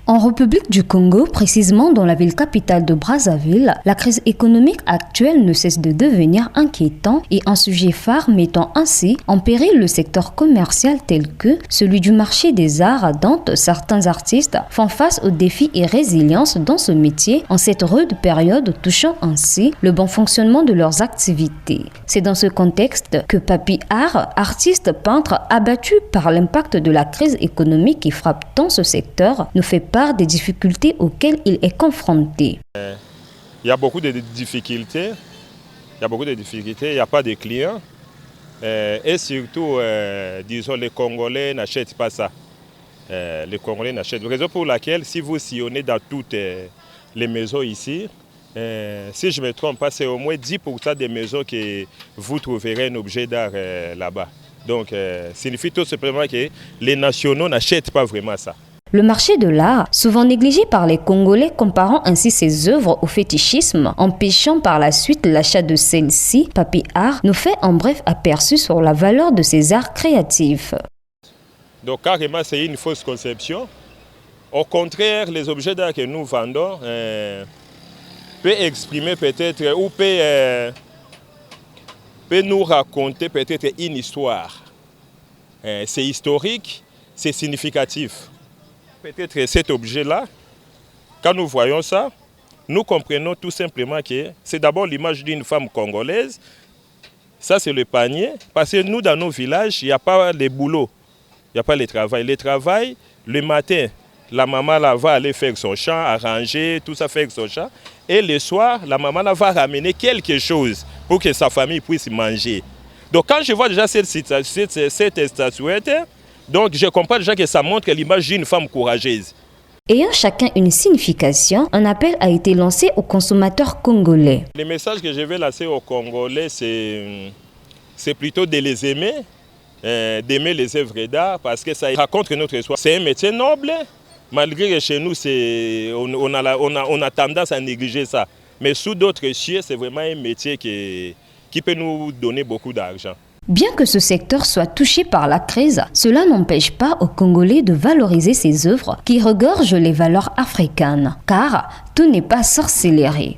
En République du Congo, précisément dans la ville capitale de Brazzaville, la crise économique actuelle ne cesse de devenir inquiétante et un sujet phare mettant ainsi en péril le secteur commercial tel que celui du marché des arts dont certains artistes font face aux défis et résilience dans ce métier en cette rude période touchant ainsi le bon fonctionnement de leurs activités. C'est dans ce contexte que Papy Art, artiste peintre abattu par l'impact de la crise économique qui frappe tant ce secteur, nous fait part des difficultés auxquelles il est confronté. Il y a beaucoup de difficultés, il n'y a pas de clients et surtout, disons, les Congolais n'achètent pas ça. Les Congolais n'achètent. Raison pour laquelle, si vous sillonnez dans toutes les maisons ici, si je ne me trompe pas, c'est au moins 10% des maisons que vous trouverez un objet d'art là-bas. Donc, signifie tout simplement que les nationaux n'achètent pas vraiment ça. Le marché de l'art, souvent négligé par les Congolais, comparant ainsi ses œuvres au fétichisme, empêchant par la suite l'achat de celles-ci, Papy Art nous fait en bref aperçu sur la valeur de ces arts créatifs. Donc carrément, c'est une fausse conception. Au contraire, les objets d'art que nous vendons peuvent exprimer peut-être ou peuvent nous raconter peut-être une histoire. C'est historique, c'est significatif. Peut-être cet objet-là, quand nous voyons ça, nous comprenons tout simplement que c'est d'abord l'image d'une femme congolaise. Ça, c'est le panier. Parce que nous, dans nos villages, il n'y a pas de boulot, il n'y a pas le travail. Le travail, le matin, la maman là, va aller faire son champ, arranger, tout ça, faire son champ. Et le soir, la maman là, va ramener quelque chose pour que sa famille puisse manger. Donc quand je vois déjà cette statuette, donc je comprends déjà que ça montre l'image d'une femme courageuse. Ayant chacun une signification, un appel a été lancé aux consommateurs congolais. Le message que je vais lancer aux Congolais, c'est plutôt de les aimer, d'aimer les œuvres d'art parce que ça raconte notre histoire. C'est un métier noble, malgré que chez nous, on a tendance à négliger ça. Mais sous d'autres cieux, c'est vraiment un métier qui peut nous donner beaucoup d'argent. Bien que ce secteur soit touché par la crise, cela n'empêche pas aux Congolais de valoriser ces œuvres qui regorgent les valeurs africaines, car tout n'est pas sorcellerie.